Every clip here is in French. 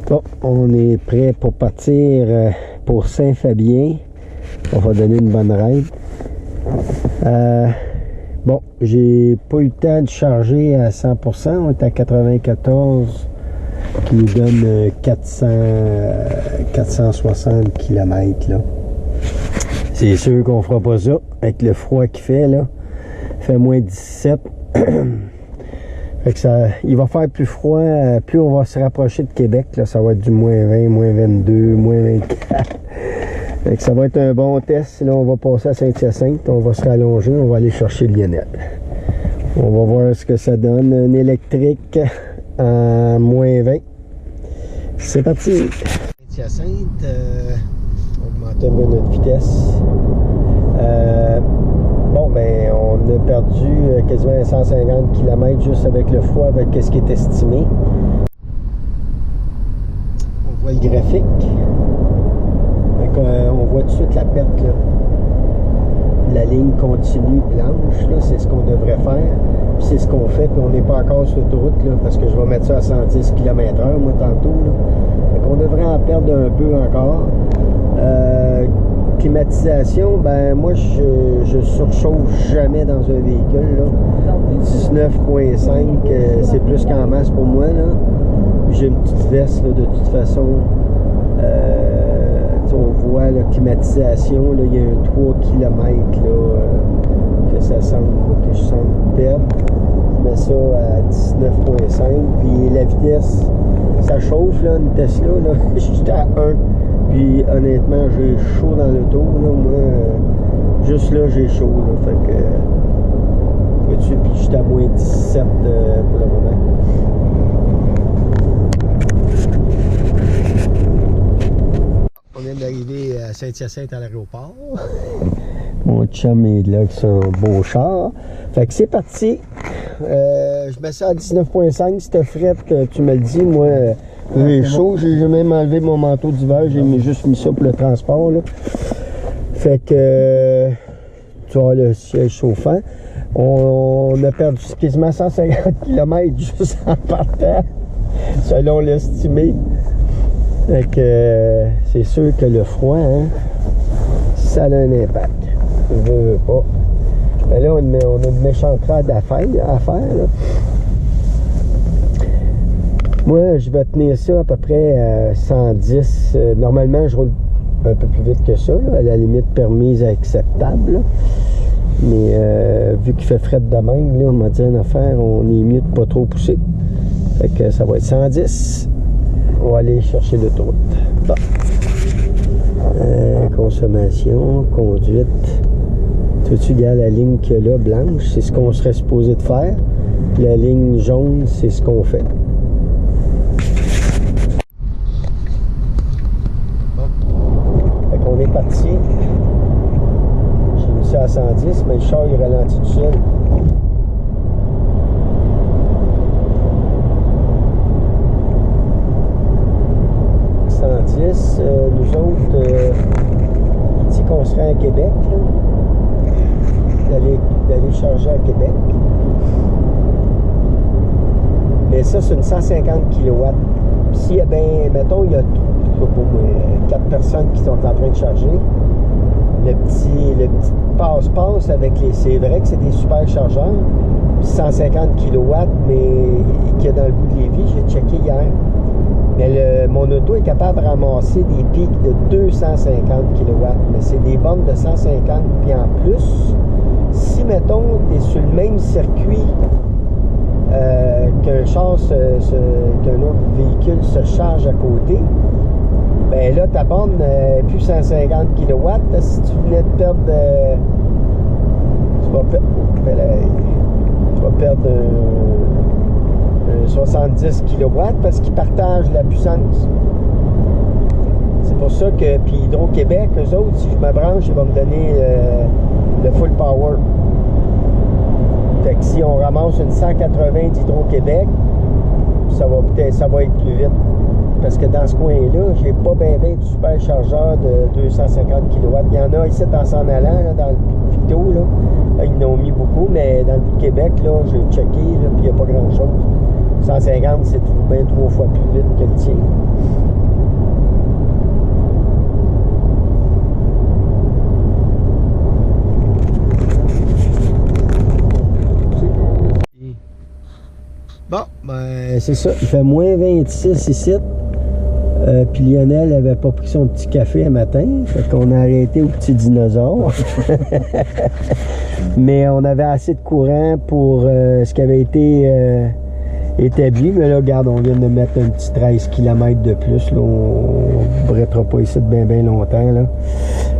Bon, on est prêt pour partir pour Saint-Fabien. On va donner une bonne ride. Bon, j'ai pas eu le temps de charger à 100%. On est à 94 qui nous donne 460 km. Là. C'est sûr qu'on fera pas ça avec le froid qu'il fait. Là. Il fait moins 17. Fait que ça, il va faire plus froid, plus on va se rapprocher de Québec, là, ça va être du moins 20, moins 22, moins 24. Fait que ça va être un bon test. Là, on va passer à Saint-Hyacinthe, on va se rallonger, on va aller chercher Lionel. On va voir ce que ça donne. Un électrique en moins 20. C'est parti! Saint-Hyacinthe, on augmente un peu notre vitesse. Bon, ben, on a perdu quasiment 150 km juste avec le froid, avec ce qui est estimé. On voit le graphique. Donc, on voit tout de suite la perte, là. La ligne continue blanche, là, c'est ce qu'on devrait faire. Puis c'est ce qu'on fait, puis on n'est pas encore sur l'autoroute, là, parce que je vais mettre ça à 110 km/h, moi, tantôt, là. Donc, on devrait en perdre un peu encore. Climatisation, ben moi je surchauffe jamais dans un véhicule là. 19.5 c'est plus qu'en masse pour moi là. J'ai une petite veste là, de toute façon. On voit la climatisation là, il y a un 3 km là, que ça semble que je semble perdre. Je mets ça à 19.5 puis la vitesse ça chauffe là, une Tesla là, j'étais à 1. Puis honnêtement, j'ai chaud dans l'auto, là, moi, juste là, j'ai chaud, là, fait que, vois-tu, puis j'étais à moins 17 pour le moment. On vient d'arriver à Saint-Hyacinthe à l'aéroport. Mon chum est là avec son beau char. Fait que c'est parti. Je mets ça à 19.5, c'était fret, tu me le dis, moi... J'ai chaud, j'ai même enlevé mon manteau d'hiver, j'ai juste mis ça pour le transport. Là. Fait que tu vois le siège chauffant. On a perdu quasiment 150 km juste en partant, selon l'estimé. Fait que c'est sûr que le froid, hein, ça a un impact. Je veux pas. Mais là, on a une méchante rade à faire là. Moi, je vais tenir ça à peu près à 110. Normalement, je roule un peu plus vite que ça, là, à la limite permise acceptable. Là. Mais vu qu'il fait fret de même, là, on m'a dit une affaire, on est mieux de pas trop pousser. Fait que ça va être 110. On va aller chercher l'autoroute. Bon. Consommation, conduite. Tu regardes la ligne qu'il y a là, blanche, c'est ce qu'on serait supposé de faire. La ligne jaune, c'est ce qu'on fait. On est parti. J'ai mis ça à 110, mais le char il ralentit tout seul. Nous autres, il dit qu'on serait à Québec, d'aller charger à Québec. Mais ça, c'est une 150 kW. S'il y a bien, mettons, il y a 4 personnes qui sont en train de charger, le petit passe-passe avec les... C'est vrai que c'est des super chargeurs, 150 kW, mais qu'il y a dans le bout de Lévis, j'ai checké hier. Mais mon auto est capable de ramasser des pics de 250 kW, mais c'est des bornes de 150. Puis en plus, si, mettons, tu es sur le même circuit qu'un autre véhicule se charge à côté, ben là, ta borne n'est plus 150 kW. Si tu venais de perdre... tu vas perdre 70 kW parce qu'ils partagent la puissance. C'est pour ça que... Puis Hydro-Québec, eux autres, si je me branche, ils vont me donner le full power. Fait que si on ramasse une 180 d'Hydro-Québec, ça va être plus vite. Parce que dans ce coin-là, j'ai pas bien de superchargeurs de 250 kW. Il y en a ici en s'en allant, là, dans le Victo, là. Ils en ont mis beaucoup, mais dans le bout de Québec, là, j'ai checké, là, puis il n'y a pas grand-chose. 150, c'est bien 3 fois plus vite que le tien. Bon, ben c'est ça. Il fait moins 26 ici. Puis Lionel avait pas pris son petit café un matin. Fait qu'on a arrêté au petit dinosaure. Mais on avait assez de courant pour ce qui avait été établi. Mais là, regarde, on vient de mettre un petit 13 km de plus. Là. On ne brettera pas ici de bien longtemps. Là.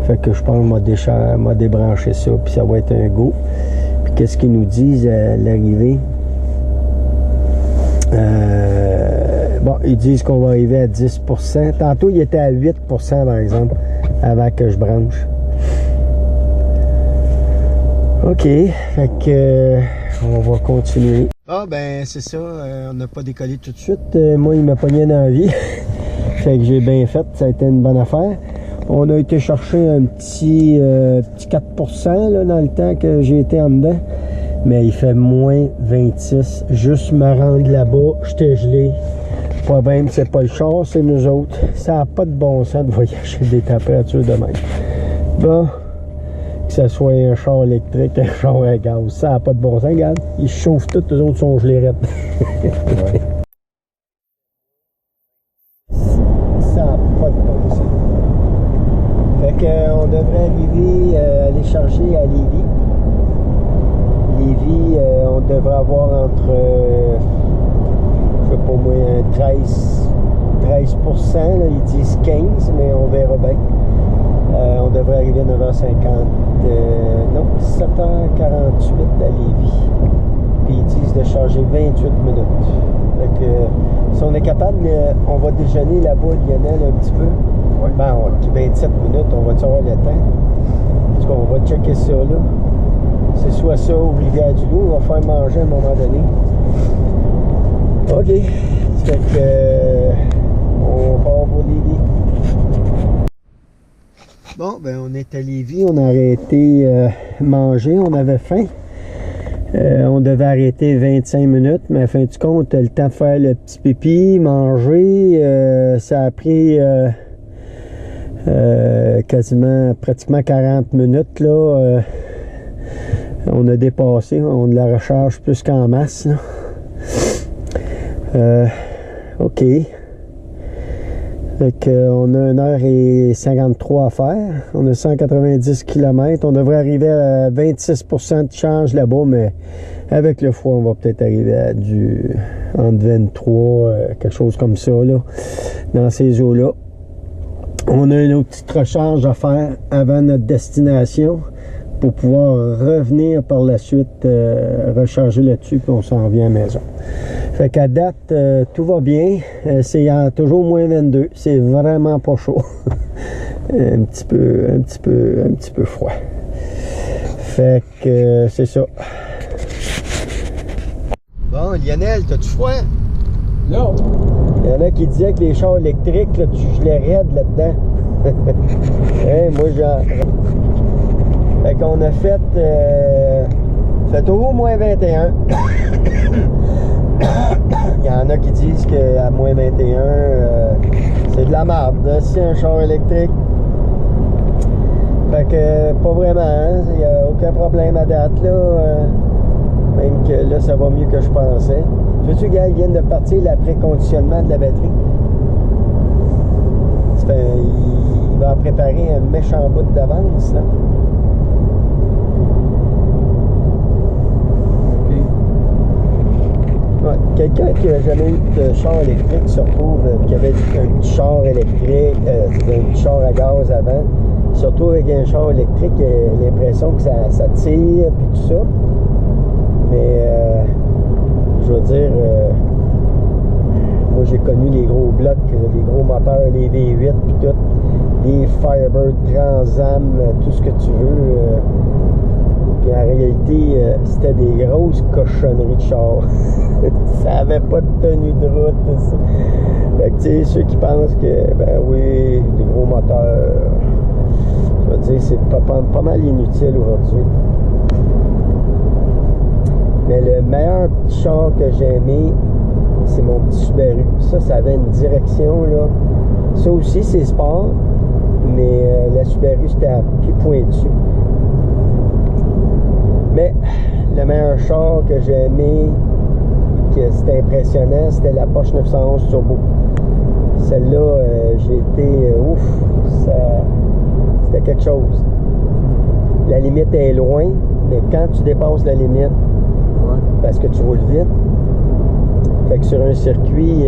Fait que je pense que je vais débrancher ça. Puis ça va être un go. Puis qu'est-ce qu'ils nous disent à l'arrivée? Bon, ils disent qu'on va arriver à 10%. Tantôt, il était à 8% par exemple, avant que je branche. OK, fait que on va continuer. Ah ben c'est ça, on n'a pas décollé tout de suite. Moi, il m'a pogné dans la vie. Fait que j'ai bien fait, ça a été une bonne affaire. On a été chercher un petit 4% là, dans le temps que j'ai été en dedans. Mais il fait moins 26. Juste me rendre là-bas, j'étais gelé. Le problème, c'est pas le char, c'est nous autres. Ça n'a pas de bon sens de voyager des températures de même. Bon, que ce soit un char électrique, un char à gaz, ça n'a pas de bon sens. Regarde, ils chauffent tous, les autres sont gelés raides. Ouais. Ça n'a pas de bon sens. Fait qu'on devrait arriver à aller charger à Lévis. Lévis, on devrait avoir entre, je sais pas moi, 13%, là, ils disent 15%, mais on verra bien. On devrait arriver à 9h50, non, 7h48 à Lévis. Puis ils disent de charger 28 minutes. Fait que, si on est capable, on va déjeuner là-bas, Lionel, un petit peu. Oui. Ben, 27 minutes, on va avoir le temps. En tout cas, on va checker ça là. C'est soit ça ou Rivière-du-Loup, on va faire manger à un moment donné. OK. Fait que on part pour Lévis. Bon, ben on est à Lévis, on a arrêté manger, on avait faim. On devait arrêter 25 minutes, mais à fin du compte, le temps de faire le petit pipi, manger, ça a pris pratiquement 40 minutes là. On a dépassé, on de la recharge plus qu'en masse. OK. Fait qu'on a 1h53 à faire. On a 190 km. On devrait arriver à 26% de charge là-bas, mais avec le froid, on va peut-être arriver à entre 23, quelque chose comme ça, là, dans ces eaux-là. On a une autre petite recharge à faire avant notre destination, pour pouvoir revenir par la suite recharger là-dessus, puis on s'en revient à la maison. Fait qu'à date, tout va bien. C'est toujours moins 22. C'est vraiment pas chaud. un petit peu froid. Fait que c'est ça. Bon, Lionel, t'as-tu froid? Non. Il y en a qui disaient que les chars électriques, là, tu gelais raide là-dedans. Hey, moi, genre... Fait qu'on a fait au moins 21. Il y en a qui disent qu'à moins 21, c'est de la merde. C'est un char électrique. Fait que pas vraiment, hein? Il n'y a aucun problème à date là. Même que là, ça va mieux que je pensais. Tu vois-tu, gars, ils viennent de partir l'après-conditionnement de la batterie. Il va en préparer un méchant bout d'avance, là. Ouais, quelqu'un qui n'a jamais eu de char électrique se retrouve, qui avait un petit char électrique, un petit char à gaz avant, se retrouve avec un char électrique, il a l'impression que ça tire puis tout ça. Mais je veux dire, moi j'ai connu les gros blocs, les gros moteurs, les V8 puis tout, les Firebird, Transam, tout ce que tu veux. Puis en réalité, c'était des grosses cochonneries de char. Ça avait pas de tenue de route. Ça. Fait que tu sais, ceux qui pensent que, ben oui, des gros moteurs, je veux dire, c'est pas mal inutile aujourd'hui. Mais le meilleur petit char que j'ai aimé, petit Subaru. Ça avait une direction, là. Ça aussi, c'est sport, mais la Subaru, c'était plus pointu. Mais le meilleur char que j'ai aimé, que c'était impressionnant, c'était la Porsche 911 Turbo. Celle-là, j'ai été ouf, c'était quelque chose. La limite est loin, mais quand tu dépasses la limite, parce que tu roules vite, fait que sur un circuit,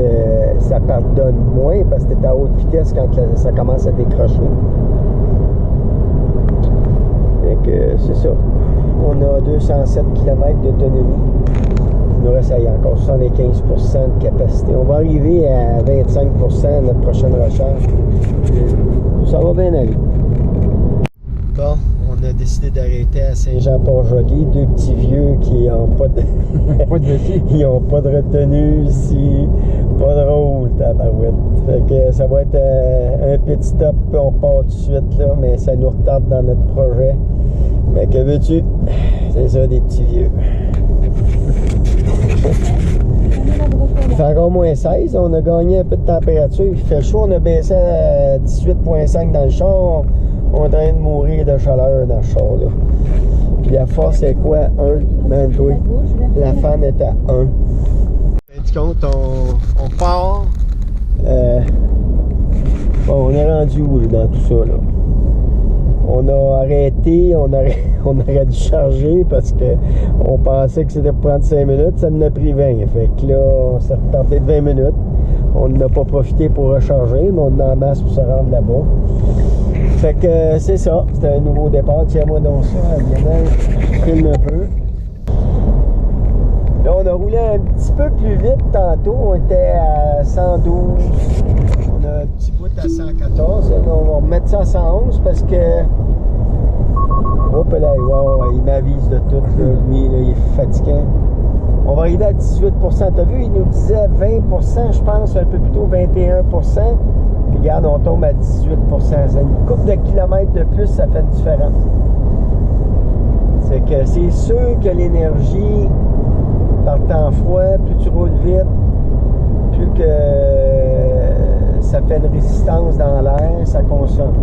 ça pardonne moins parce que tu es à haute vitesse quand ça commence à décrocher. Fait que c'est ça. On a 207 km d'autonomie. Il nous reste encore 75% de capacité. On va arriver à 25% à notre prochaine recharge. Ça va bien aller. Bon, on a décidé d'arrêter à Saint-Jean-Port-Joli. Deux petits vieux qui n'ont pas de... Ils n'ont pas de retenue ici. Pas drôle, tabarouette. Fait que ça va être un pit stop, puis on part tout de suite, là, mais ça nous retarde dans notre projet. Mais que veux-tu? C'est ça, des petits vieux. Il fait encore moins 16, on a gagné un peu de température. Il fait chaud, on a baissé à 18,5 dans le char. On est en train de mourir de chaleur dans le char, là. Puis la force, c'est quoi? 1, même toi. La fan est à 1. Tu compte, on part. Bon, on est rendu où dans tout ça, là? On a arrêté, on aurait dû charger parce qu'on pensait que c'était pour prendre 5 minutes, ça nous a pris 20. Fait que là, on s'est retardé de 20 minutes. On n'a pas profité pour recharger, mais on est en masse pour se rendre là-bas. Fait que c'est ça, c'était un nouveau départ. Tiens-moi donc ça, Lionel, filme un peu. Là, on a roulé un petit peu plus vite tantôt, on était à 112. On a un petit bout à 114, on va remettre ça à 111 parce que... Hop là, wow, il m'avise de tout, là. Lui, là, il est fatiguant. On va arriver à 18%. T'as vu, il nous disait 20%, je pense, un peu plus tôt 21%. Puis regarde, on tombe à 18%. C'est une couple de kilomètres de plus, ça fait une différence. C'est que c'est sûr que l'énergie, par le temps froid, plus tu roules vite, plus que ça fait une résistance dans l'air, ça consomme.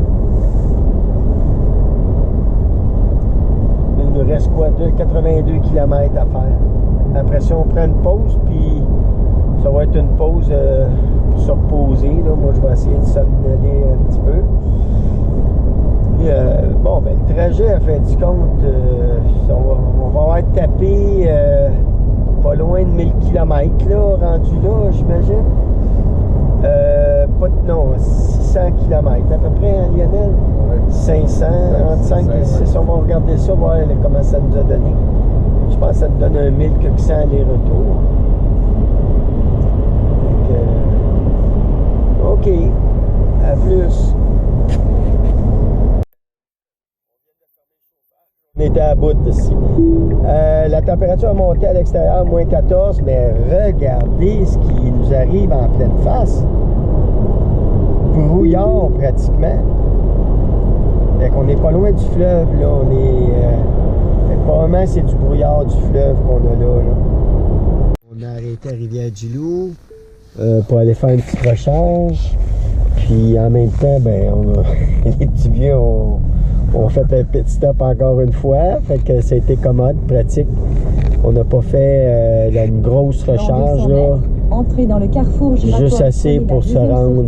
Mais il nous reste quoi? 82 km à faire. Après ça, on prend une pause, puis ça va être une pause pour se reposer. Là. Moi, je vais essayer de somnoler un petit peu. Puis, bon, ben, le trajet, à fin du compte, on va avoir tapé pas loin de 1000 km, là, rendu là, j'imagine. Non, 600 km à peu près, hein, Lionel? Oui. 500, entre 5 et 6. On va regarder ça, voir comment ça nous a donné. Je pense que ça nous donne un 1000 quelque 100 aller-retour. OK. À plus. On était à bout ici. La température a monté à l'extérieur, moins 14, mais regardez ce qui nous arrive en pleine face. Brouillard pratiquement. Fait qu'on n'est pas loin du fleuve, là. On est... probablement c'est du brouillard du fleuve qu'on a là. On a arrêté à Rivière-du-Loup pour aller faire une petite recharge. Puis en même temps, ben, les petits vieux ont fait un pit stop encore une fois. Fait que ça a été commode, pratique. On n'a pas fait une grosse recharge là. Entrer dans le carrefour juste assez pour se rendre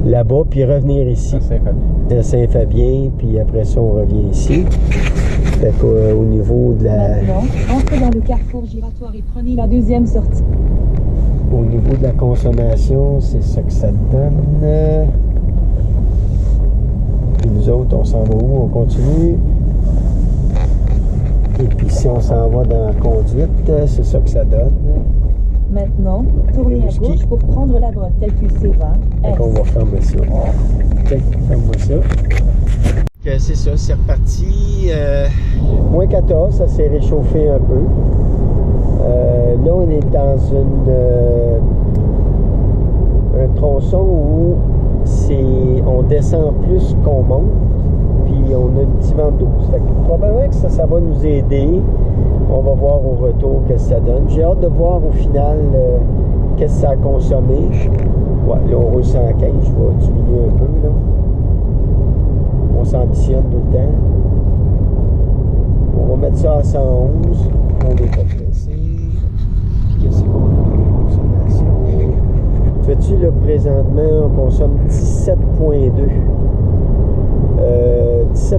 là-bas, puis revenir ici. À Saint-Fabien, puis après ça, on revient ici. Fait qu'au niveau de la... Maintenant, entrez dans le carrefour giratoire et prenez la deuxième sortie. Au niveau de la consommation, c'est ça que ça donne. Puis nous autres, on s'en va où? On continue. Et puis si on s'en va dans la conduite, c'est ça que ça donne. Maintenant, tournez à gauche pour prendre la bretelle QC20. Donc on va fermer ça. Ok, ferme-moi ça. C'est ça, c'est reparti. Moins 14, ça s'est réchauffé un peu. Là, on est dans un tronçon où on descend plus qu'on monte, puis on a un petit vent d'eau. Probablement que ça va nous aider. On va voir au retour ce que ça donne. J'ai hâte de voir au final qu'est-ce que ça a consommé. Ouais, là, on roule 115, je vais diminuer un peu, là. On s'ambitionne tout le temps. On va mettre ça à 111. On est pas pressé. Puis qu'est-ce qu'on a comme consommation? Vois-tu, là, présentement, on consomme 17,2. 17,2.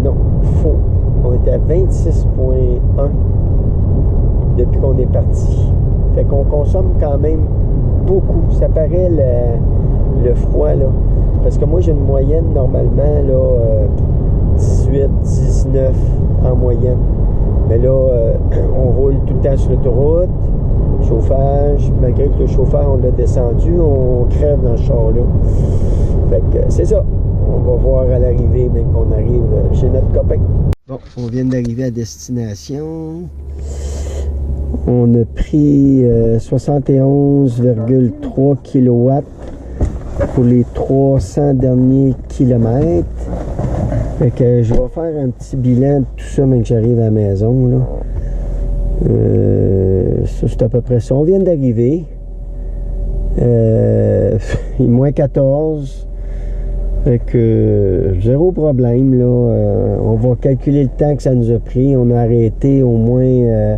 Non, faux. On était à 26,1 depuis qu'on est parti. Fait qu'on consomme quand même beaucoup. Ça paraît le froid, là. Parce que moi, j'ai une moyenne, normalement, là, 18, 19 en moyenne. Mais là, on roule tout le temps sur l'autoroute. Chauffage. Malgré que le chauffeur, on l'a descendu, on crève dans ce char-là. Fait que c'est ça. On va voir à l'arrivée, même qu'on arrive chez notre copain. Bon, on vient d'arriver à destination. On a pris 71,3 kW pour les 300 derniers kilomètres. Fait que je vais faire un petit bilan de tout ça, même que j'arrive à la maison, là. Ça, c'est à peu près ça. On vient d'arriver. Il est moins 14. Fait que zéro problème, là. On va calculer le temps que ça nous a pris. On a arrêté au moins...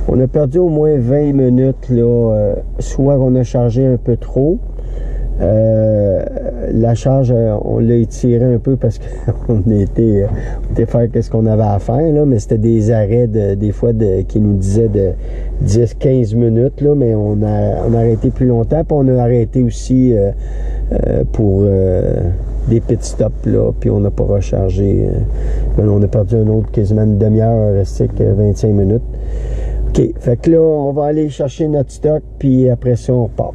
on a perdu au moins 20 minutes, là. Soit qu'on a chargé un peu trop. La charge, on l'a étiré un peu parce qu'on était faire ce qu'on avait à faire, là, mais c'était des arrêts des fois qui nous disaient de 10-15 minutes, là, mais on a arrêté plus longtemps, puis on a arrêté aussi pour des petits stops, là, puis on n'a pas rechargé. On a perdu un autre quasiment une demi-heure, restait que 25 minutes. OK, fait que là, on va aller chercher notre stock, puis après ça, on repart.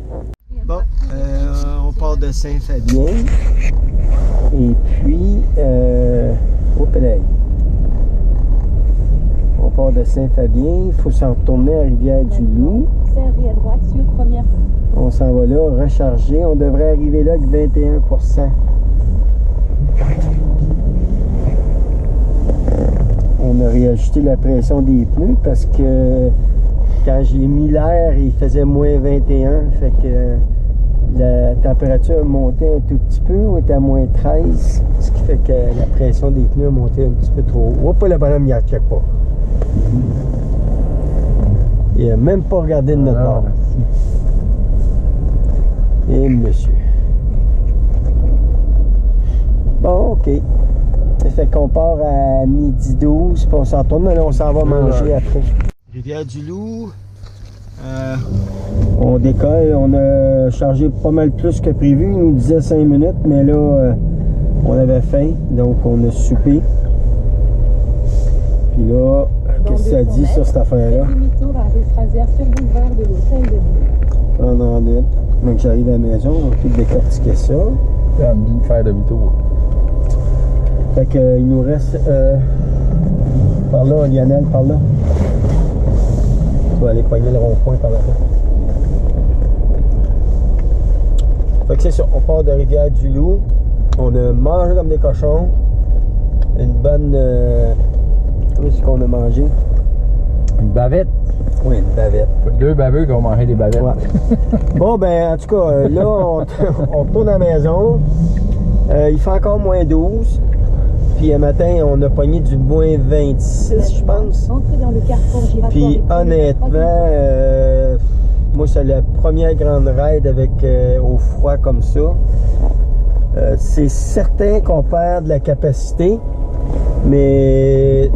Bon, on part de Saint-Fabien. Et puis, on part de Saint-Fabien. Il faut s'en retourner à Rivière-du-Loup. Servez à droite sur première. On s'en va là, recharger. On devrait arriver là avec 21%. On a réajusté la pression des pneus parce que quand j'ai mis l'air, il faisait moins 21. Fait que la température a monté un tout petit peu. On était à moins 13. Ce qui fait que la pression des pneus a monté un petit peu trop haut. Hop, le bonhomme, il ne check pas. Il n'a même pas regardé de notre bord. Et monsieur. Bon, OK. Ça fait qu'on part à 12h12, puis on s'en retourne, mais là, on s'en va manger après. Rivière-du-Loup. On décolle, on a chargé pas mal plus que prévu. Il nous disait 5 minutes, mais là, on avait faim, donc on a soupé. Puis là, qu'est-ce que ça dit sur cette affaire-là? Demi-tour à rue Fraser sur boulevard de l'Hôtel de Ville. Pendant net. Donc j'arrive à la maison, on va tout décortiquer ça. Elle me dit de faire demi-tour. Fait que il nous reste par là, Lionel, par là. Tu vas aller pogner le rond-point par là-bas. Fait que c'est ça, on part de Rivière-du-Loup. On a mangé comme des cochons. Une bonne... qu'est-ce qu'on a mangé? Une bavette. Oui, une bavette. 2 baveux qui ont mangé des bavettes. Ouais. Bon, ben, en tout cas, là, on retourne à la maison. Il fait encore moins 12. Puis, un matin, on a pogné du moins 26, je pense. Entrez dans le carrefour giratoire. Puis, honnêtement, moi, c'est la première grande ride avec au froid comme ça. C'est certain qu'on perd de la capacité, mais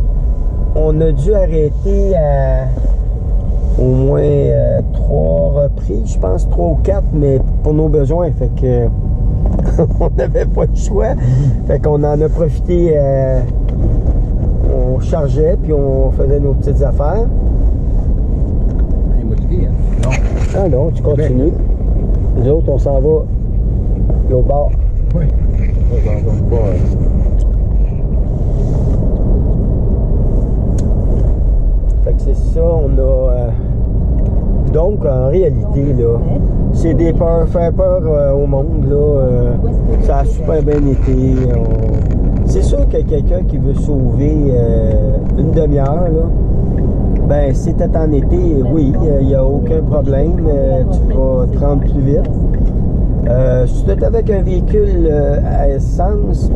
on a dû arrêter à au moins 3 reprises, je pense 3 ou 4, mais pour nos besoins, fait que on n'avait pas le choix. Fait qu'on en a profité, on chargeait, puis on faisait nos petites affaires. Elle est motivée, hein? Non. Ah non, tu continues. Nous autres, on s'en va au bord. Oui. On s'en va pas. Fait que c'est ça, on a... donc, en réalité, là, c'est des peurs, faire peur au monde, là. Ça a super bien été. C'est sûr qu'il y a quelqu'un qui veut sauver une demi-heure, là. Ben, si t'es en été, oui, il n'y a aucun problème. Tu vas te rendre plus vite. Si tu es avec un véhicule à essence,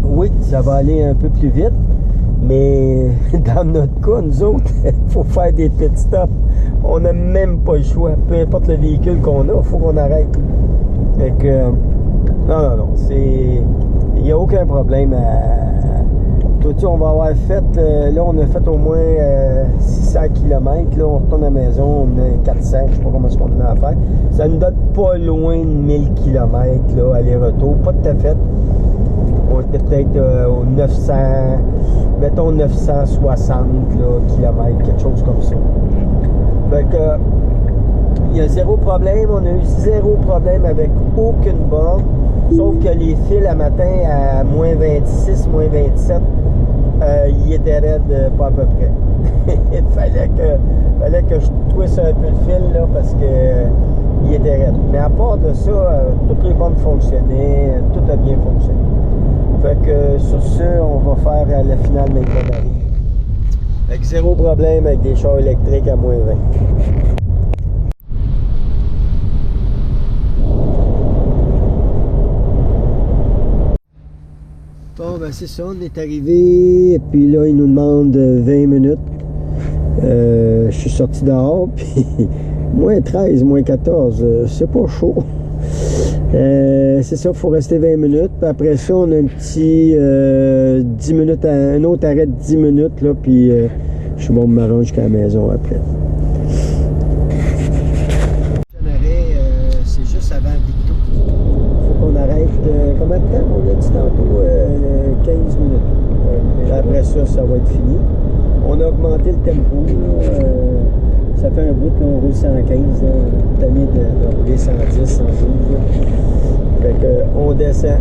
oui, ça va aller un peu plus vite. Mais dans notre cas, nous autres, il faut faire des pit stops. On n'a même pas le choix. Peu importe le véhicule qu'on a, il faut qu'on arrête. Fait que, non, il n'y a aucun problème. Tout, on va avoir fait, là, on a fait au moins 600 km. Là, on retourne à la maison, on a 400, je ne sais pas comment est-ce qu'on a à faire. Ça nous donne pas loin de 1000 km, là, aller-retour. Pas tout à fait. On était peut-être aux 900, mettons 960 km, quelque chose comme ça. Fait que, il y a zéro problème, on a eu zéro problème avec aucune borne, sauf que les fils à matin à moins 26, moins 27, ils étaient raides pas à peu près. Il fallait que je twisse un peu le fil là, parce que il était raide. Mais à part de ça, toutes les bornes fonctionnaient, tout a bien fonctionné. Fait que sur ce, on va faire la finale de Métro-Paris. Avec zéro problème avec des chars électriques à moins 20. Bon, ben c'est ça, on est arrivé, et puis là, il nous demande 20 minutes. Je suis sorti dehors, puis moins 13, moins 14, c'est pas chaud. C'est ça, il faut rester 20 minutes. Puis après ça, on a un petit 10 minutes, un autre arrêt de 10 minutes, là, puis je suis bon de me rendre jusqu'à la maison après. Un arrêt, c'est juste avant Victo. Il faut qu'on arrête, combien de temps on a dit tantôt? 15 minutes. Après ça, ça va être fini. On a augmenté le tempo, là, ça fait un bout, là, on roule 115, t'as mis de rouler 110, 112. Là. Fait que on descend.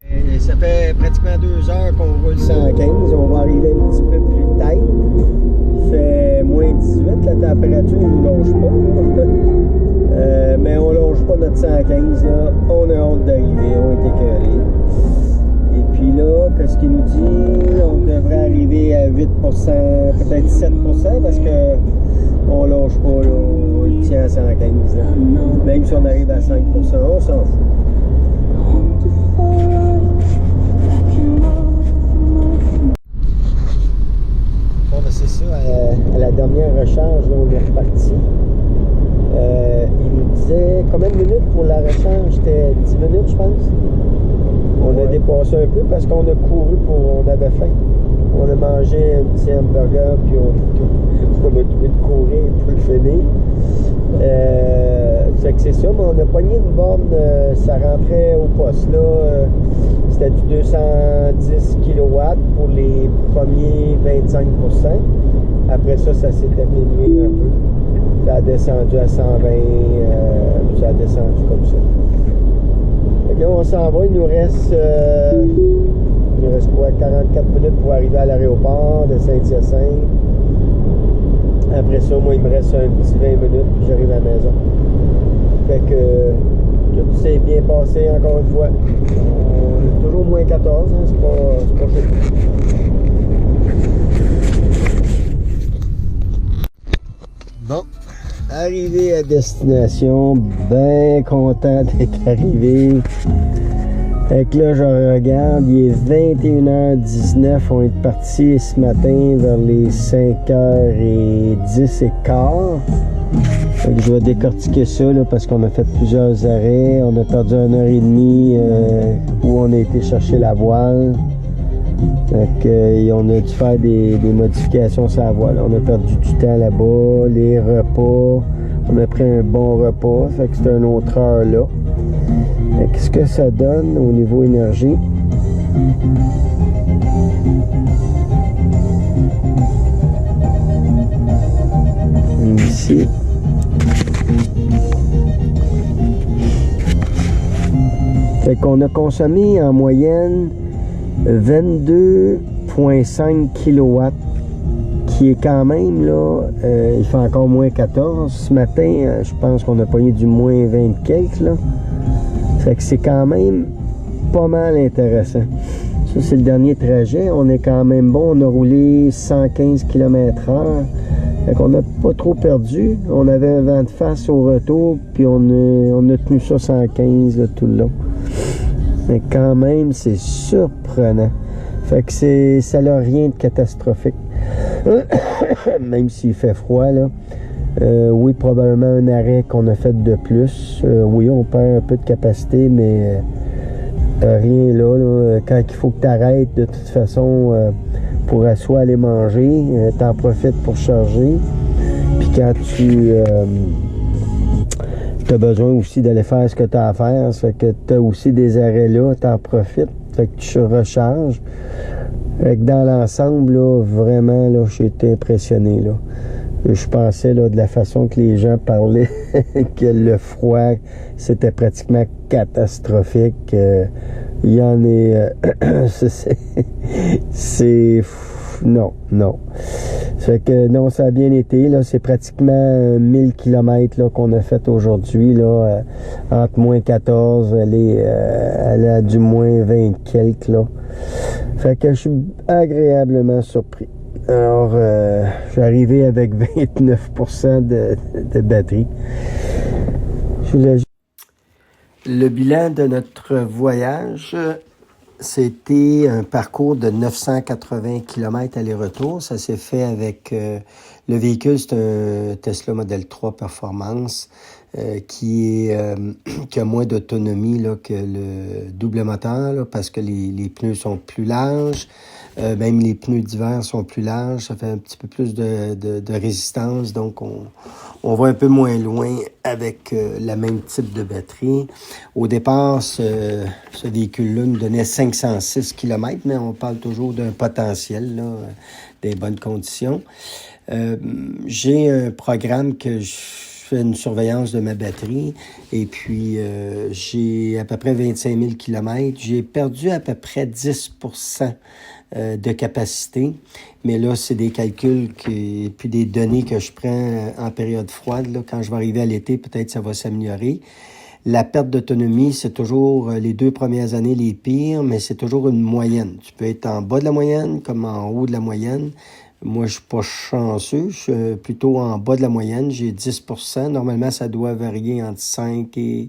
Et ça fait pratiquement 2 heures qu'on roule 115. On va arriver un petit peu plus tard. Il fait moins 18, la température ne nous lâche pas. Mais on ne lâche pas notre 115. Là. On a hâte d'arriver, on est écœurés. Et puis là, qu'est-ce qu'il nous dit? On devrait arriver à 8%, peut-être 7%, parce que on lâche pas, là, on tient à 115. Là. Même si on arrive à 5%, on s'en fout. Bon, ben c'est ça, à la dernière recharge, là, on est reparti. Il nous disait combien de minutes pour la recharge? C'était 10 minutes, je pense. On a dépassé un peu parce qu'on a couru on avait faim. On a mangé un petit hamburger, puis on a trouvé de courir pour le finir. C'est que c'est ça, mais on a pogné une borne, ça rentrait au poste là. C'était du 210 kW pour les premiers 25%. Après ça, ça s'est diminué un peu. Ça a descendu à 120, ça a descendu comme ça. Là, on s'en va, il nous reste quoi, 44 minutes pour arriver à l'aéroport de Saint-Hyacinthe. Après ça, moi, il me reste un petit 20 minutes, puis j'arrive à la maison. Fait que tout s'est bien passé encore une fois. On est toujours moins 14, hein, c'est pas fait. Bon, arrivé à destination, bien content d'être arrivé. Fait que là, je regarde, il est 21h19, on est parti ce matin vers les 5h10 et quart. Fait que je vais décortiquer ça là, parce qu'on a fait plusieurs arrêts. On a perdu 1h30 où on a été chercher la voile. Fait que, on a dû faire des modifications sur la voile. On a perdu du temps là-bas, les repas. On a pris un bon repas, fait que c'est une autre heure là. Qu'est-ce que ça donne au niveau énergie? Ici. Fait qu'on a consommé en moyenne 22,5 kW, qui est quand même là, il fait encore moins 14. Ce matin, je pense qu'on a pogné du moins 20 quelques là. Fait que c'est quand même pas mal intéressant. Ça, c'est le dernier trajet. On est quand même bon. On a roulé 115 km/h. Fait qu'on n'a pas trop perdu. On avait un vent de face au retour, puis on a tenu ça 115 là, tout le long. Mais quand même, c'est surprenant. Fait que ça n'a rien de catastrophique. Même s'il fait froid, là. Oui, probablement un arrêt qu'on a fait de plus. Oui, on perd un peu de capacité, mais rien là. Quand il faut que tu arrêtes, de toute façon, pour soit aller manger, t'en profites pour charger. Puis quand tu as besoin aussi d'aller faire ce que tu as à faire, ça fait que tu as aussi des arrêts là, t'en profites, fait que tu recharges. Fait que dans l'ensemble, là, vraiment, là, j'ai été impressionné, là. Je pensais, là, de la façon que les gens parlaient, que le froid, c'était pratiquement catastrophique. Il y en est... Non. Ça fait que non, ça a bien été. Là, c'est pratiquement 1000 km là, qu'on a fait aujourd'hui. Là, entre moins 14, elle a du moins 20 quelques. Là. Fait que je suis agréablement surpris. Alors, je suis arrivé avec 29% de batterie. Le bilan de notre voyage, c'était un parcours de 980 km aller-retour. Ça s'est fait avec le véhicule, c'est un Tesla Model 3 Performance qui a moins d'autonomie là, que le double moteur là, parce que les pneus sont plus larges. Même les pneus d'hiver sont plus larges, ça fait un petit peu plus de résistance, donc on va un peu moins loin avec le même type de batterie. Au départ, ce véhicule-là nous donnait 506 km, mais on parle toujours d'un potentiel, là, des bonnes conditions. J'ai un programme que je fais une surveillance de ma batterie et puis j'ai à peu près 25 000 km. J'ai perdu à peu près 10% de capacité, mais là, c'est des calculs et puis des données que je prends en période froide. Là. Quand je vais arriver à l'été, peut-être ça va s'améliorer. La perte d'autonomie, c'est toujours les 2 premières années les pires, mais c'est toujours une moyenne. Tu peux être en bas de la moyenne comme en haut de la moyenne. Moi, je suis pas chanceux, je suis plutôt en bas de la moyenne, j'ai 10%. Normalement, ça doit varier entre 5 et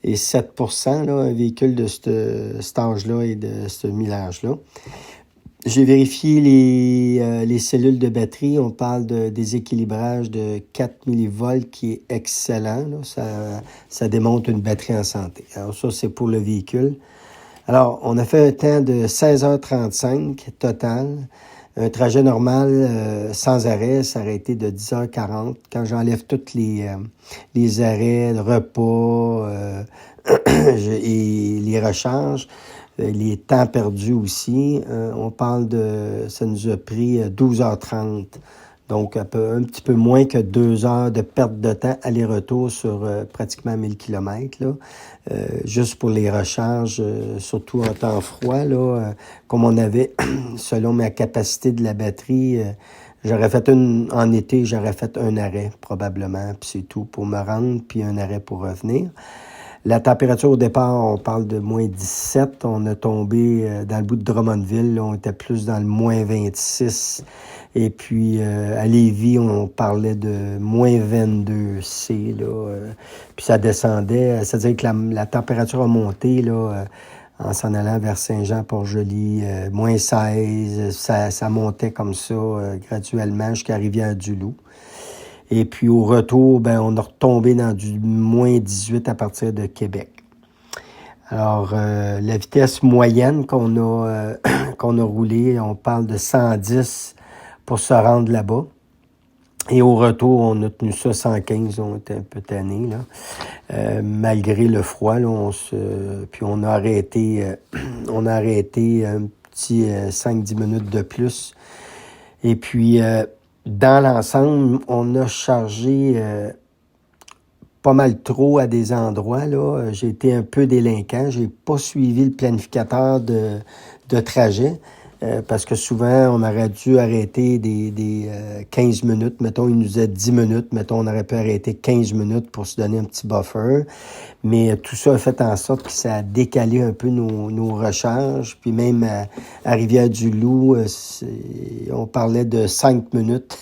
7%, là, un véhicule de cet âge-là et de ce millage-là. J'ai vérifié les cellules de batterie. On parle de déséquilibrage de 4 millivolts qui est excellent. Là. Ça démontre une batterie en santé. Alors ça, c'est pour le véhicule. Alors, on a fait un temps de 16h35 total. Un trajet normal sans arrêt, ça aurait été de 10h40. Quand j'enlève tous les arrêts, le repas et les recharges, les temps perdus aussi, on parle ça nous a pris 12h30. Donc, un petit peu moins que 2 heures de perte de temps aller-retour sur pratiquement 1000 km. Là. Juste pour les recharges, surtout en temps froid, là, comme on avait, selon ma capacité de la batterie, en été, j'aurais fait un arrêt probablement, puis c'est tout pour me rendre, puis un arrêt pour revenir. La température au départ, on parle de moins 17. On a tombé dans le bout de Drummondville, là, on était plus dans le moins 26. Et puis à Lévis, on parlait de moins 22 C. Là, puis ça descendait, c'est-à-dire que la température a monté là, en s'en allant vers Saint-Jean-Port-Joli, moins 16. Ça montait comme ça graduellement jusqu'à Rivière-du-Loup. Et puis au retour, on a retombé dans du moins 18 à partir de Québec. Alors, la vitesse moyenne qu'on a roulée, on parle de 110 pour se rendre là-bas. Et au retour, on a tenu ça 115, on était un peu tannés, là. Malgré le froid, là, puis on a arrêté un petit 5-10 minutes de plus. Et puis, dans l'ensemble, on a chargé pas mal trop à des endroits. Là. J'ai été un peu délinquant. J'ai pas suivi le planificateur de trajet. Parce que souvent, on aurait dû arrêter des 15 minutes. Mettons, il nous disait 10 minutes. Mettons, on aurait pu arrêter 15 minutes pour se donner un petit buffer. Mais tout ça a fait en sorte que ça a décalé un peu nos recharges. Puis même à Rivière-du-Loup, on parlait de 5 minutes.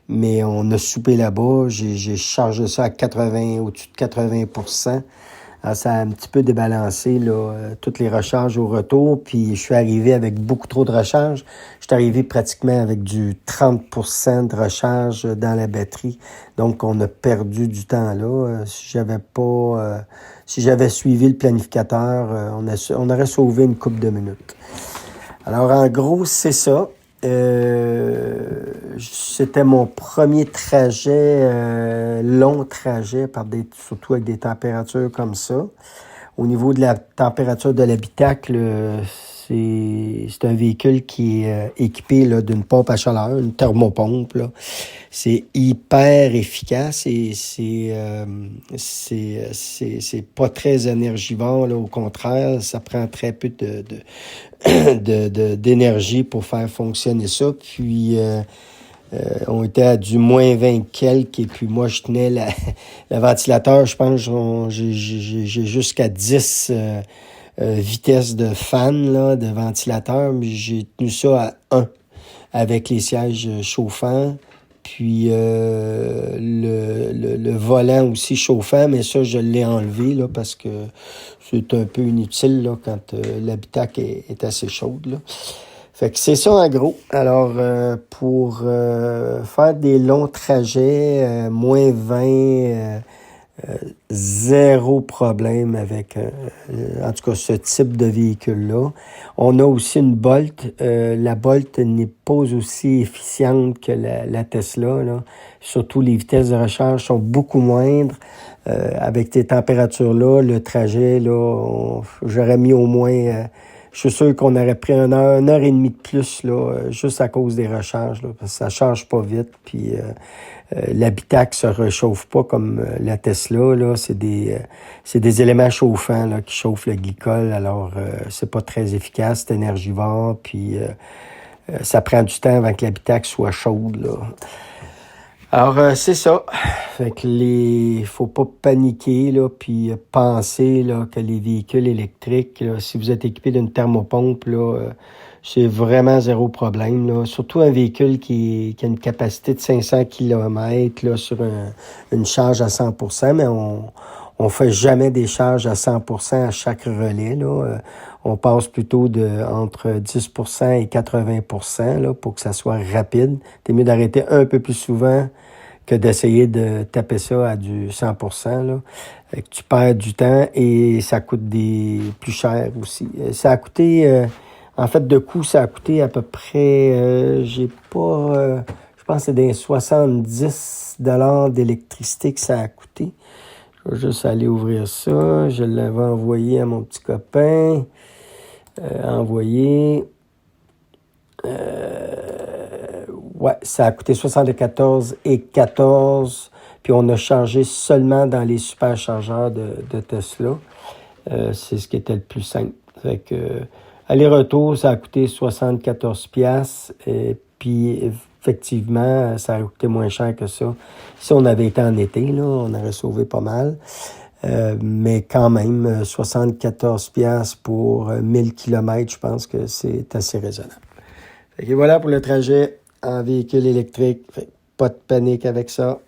Mais on a soupé là-bas. J'ai chargé ça à 80, au-dessus de 80%. Alors, ça a un petit peu débalancé là, toutes les recharges au retour. Puis je suis arrivé avec beaucoup trop de recharge. Je suis arrivé pratiquement avec du 30% de recharge dans la batterie. Donc, on a perdu du temps là. Si j'avais suivi le planificateur, on aurait sauvé une couple de minutes. Alors, en gros, c'est ça. C'était mon premier trajet, long trajet, surtout avec des températures comme ça. Au niveau de la température de l'habitacle, c'est un véhicule qui est équipé là, d'une pompe à chaleur, une thermopompe. Là. C'est hyper efficace et c'est pas très énergivore. Là. Au contraire, ça prend très peu d'énergie pour faire fonctionner ça. Puis on était à du moins 20 quelques et puis moi je tenais le ventilateur, je pense j'ai jusqu'à 10 vitesses de fan là, de ventilateur, mais j'ai tenu ça à 1 avec les sièges chauffants. Puis le volant aussi chauffant, mais ça, je l'ai enlevé là, parce que c'est un peu inutile là, quand l'habitacle est assez chaude. Là. Fait que c'est ça en gros. Alors, pour faire des longs trajets, moins 20, zéro problème avec, en tout cas, ce type de véhicule-là. On a aussi une Bolt. La Bolt n'est pas aussi efficiente que la Tesla. Là. Surtout, les vitesses de recharge sont beaucoup moindres. Avec ces températures-là, le trajet, là, j'aurais mis au moins... je suis sûr qu'on aurait pris une heure et demie de plus, là, juste à cause des recharges, là, parce que ça charge pas vite, puis l'habitacle se réchauffe pas comme la Tesla, là, c'est des éléments chauffants, là, qui chauffent le glycol, alors c'est pas très efficace, c'est énergivore, puis ça prend du temps avant que l'habitacle soit chaude, là. Alors, c'est ça. Fait que faut pas paniquer, là, puis penser, là, que les véhicules électriques, là, si vous êtes équipé d'une thermopompe, là, c'est vraiment zéro problème, là. Surtout un véhicule qui a une capacité de 500 km, là, sur une charge à 100%, mais on fait jamais des charges à 100% à chaque relais, là. On passe plutôt entre 10% et 80%, là, pour que ça soit rapide. C'est mieux d'arrêter un peu plus souvent que d'essayer de taper ça à du 100%, là. Fait que tu perds du temps et ça coûte plus cher aussi. Ça a coûté, en fait, de coût, ça a coûté à peu près, je pense que c'est des 70 $ d'électricité que ça a coûté. Je vais juste aller ouvrir ça. Je l'avais envoyé à mon petit copain. Ouais, ça a coûté 74,14 $. Puis on a chargé seulement dans les superchargeurs de Tesla. C'est ce qui était le plus simple. Fait que aller-retour, ça a coûté 74 $. Et puis effectivement, ça a coûté moins cher que ça. Si on avait été en été, là, on aurait sauvé pas mal. Mais quand même, 74 $ pour 1000 km, je pense que c'est assez raisonnable. Fait que voilà pour le trajet en véhicule électrique. Fait que pas de panique avec ça.